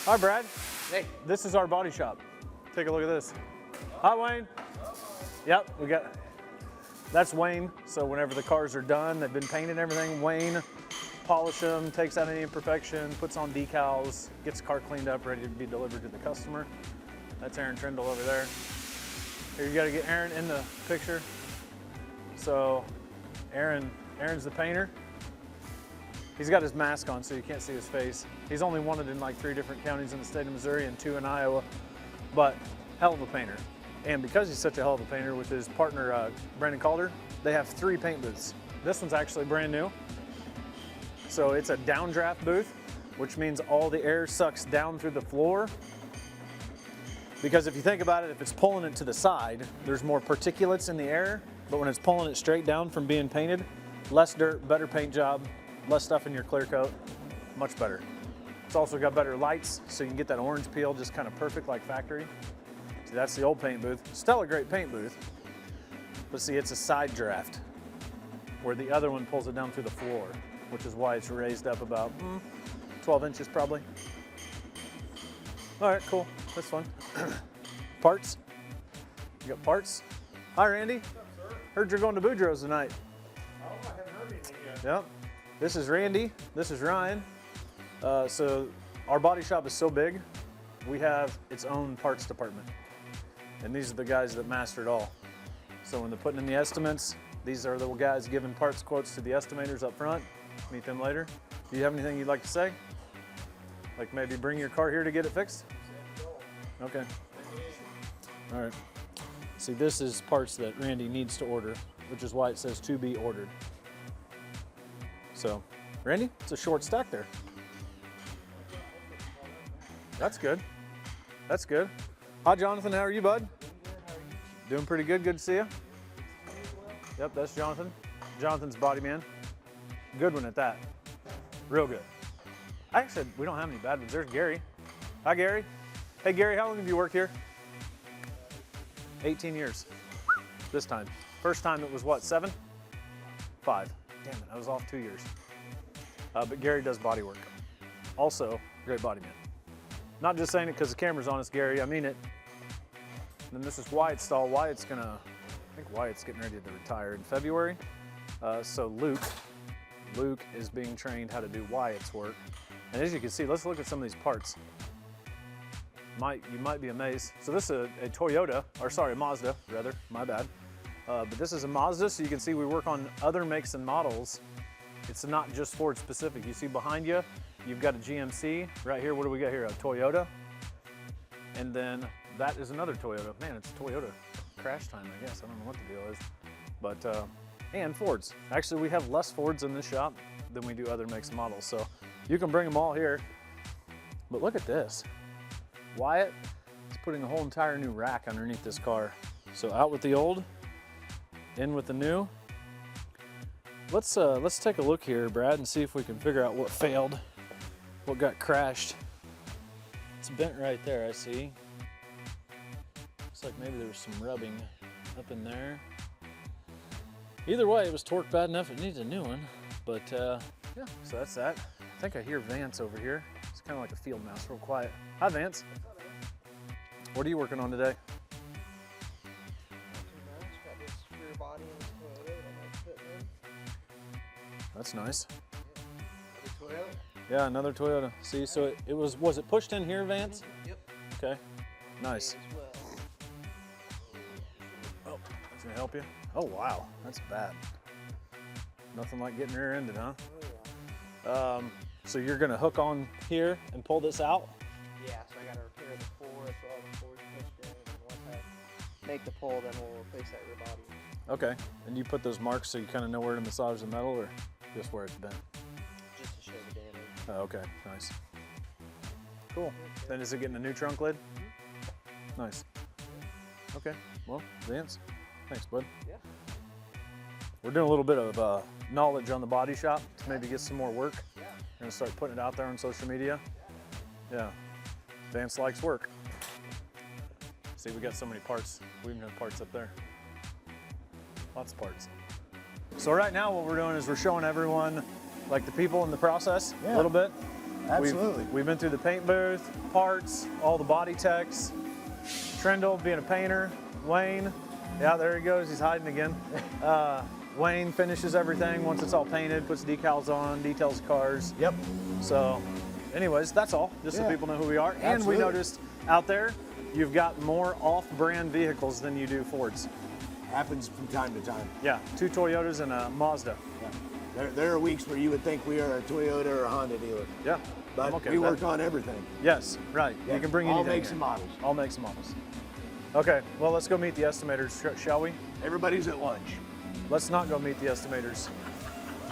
Hi, Brad. Hey. This is our body shop. Take a look at this. Hi, Wayne. Yep, that's Wayne. So whenever the cars are done, they've been painted and everything, Wayne polishes them, takes out any imperfection, puts on decals, gets the car cleaned up, ready to be delivered to the customer. That's Aaron Trindle over there. Here, you gotta get Aaron in the picture. So Aaron's the painter. He's got his mask on so you can't see his face. He's only wanted in like 3 different counties in the state of Missouri and 2 in Iowa, but hell of a painter. And because he's such a hell of a painter, with his partner, Brandon Calder, they have 3 paint booths. This one's actually brand new. So it's a downdraft booth, which means all the air sucks down through the floor. Because if you think about it, if it's pulling it to the side, there's more particulates in the air, but when it's pulling it straight down from being painted, less dirt, better paint job, less stuff in your clear coat, much better. It's also got better lights, so you can get that orange peel just kind of perfect like factory. See, that's the old paint booth. Still a great paint booth, but see, it's a side draft, where the other one pulls it down through the floor, which is why it's raised up about 12 inches probably. All right, cool, that's fun. Parts, you got parts? Hi, Randy. What's up, sir? Heard you're going to Boudreaux's tonight. Oh, I haven't heard anything yet. Yep. This is Randy, this is Ryan. So our body shop is so big, we have its own parts department. And these are the guys that master it all. So when they're putting in the estimates, these are the guys giving parts quotes to the estimators up front. Meet them later. Do you have anything you'd like to say? Like maybe bring your car here to get it fixed? Okay. All right. See, this is parts that Randy needs to order, which is why it says to be ordered. So, Randy, it's a short stack there. That's good. That's good. Hi, Jonathan. How are you, bud? Doing pretty good. Good to see you. Yep, that's Jonathan. Jonathan's body man. Good one at that. Real good. Actually, we don't have any bad ones. There's Gary. Hi, Gary. Hey, Gary, how long have you worked here? 18 years. This time. First time it was what, 7? 5. Damn it, I was off 2 years. But Gary does body work. Also, great body man. Not just saying it because the camera's on us, Gary, I mean it. And then this is Wyatt's stall. Wyatt's I think Wyatt's getting ready to retire in February. So Luke is being trained how to do Wyatt's work. And as you can see, let's look at some of these parts. You might be amazed. So this is a Toyota, or sorry, a Mazda, rather, my bad. But this is a Mazda, so you can see we work on other makes and models. It's not just Ford specific. You see behind you, you've got a GMC. Right here, what do we got here? A Toyota. And then that is another Toyota. Man, it's Toyota crash time, I guess. I don't know what the deal is. But, and Fords. Actually, we have less Fords in this shop than we do other makes and models. So you can bring them all here. But look at this. Wyatt is putting a whole entire new rack underneath this car. So out with the old, in with the new. Let's take a look here, Brad, and see if we can figure out what failed, what got crashed. It's bent right there, I see. Looks like maybe there was some rubbing up in there. Either way, it was torqued bad enough it needs a new one. But yeah, so that's that. I think I hear Vance over here. It's kind of like a field mouse, real quiet. Hi, Vance. What are you working on today? Got this rear body in this Toyota that I'm fitting in. That's nice. The Toyota? Yeah, another Toyota. See, so it was it pushed in here, Vance? Yep. Okay, nice. As well. Oh, that's gonna help you? Oh, wow, that's bad. Nothing like getting rear-ended, huh? Oh, yeah. So you're gonna hook on here and pull this out? Yeah, so I gotta repair the floor, so all the floor's pushed in, and once I make the pull, then we'll replace that rear body. Okay, and you put those marks so you kind of know where to massage the metal, or just where it's bent? Just to show the damage. Oh, okay, nice. Cool. Then is it getting a new trunk lid? Nice. Okay, well, Vance, thanks, bud. Yeah. We're doing a little bit of knowledge on the body shop to maybe get some more work. Yeah. We're gonna start putting it out there on social media. Yeah, Vance likes work. See, we got so many parts. We even have parts up there. Lots of parts. So right now what we're doing is we're shing everyone, like the people in the process a little bit. Absolutely. We've been through the paint booth, parts, all the body techs. Trendle being a painter. Wayne, yeah, there he goes. He's hiding again. Wayne finishes everything once it's all painted, puts decals on, details cars. Yep. So, anyways, that's all. Just so Yeah. people know who we are. And Absolutely. we noticed out there, you've got more off-brand vehicles than you do Fords. Happens from time to time. Yeah, 2 Toyotas and a Mazda. Yeah. There are weeks where you would think we are a Toyota or a Honda dealer, Yeah, but I'm okay we with work that. on everything. Yes, right. Yeah. You can bring all anything makes here. and models. All makes and models. Okay, well, let's go meet the estimators, shall we? Everybody's at lunch. Let's not go meet the estimators.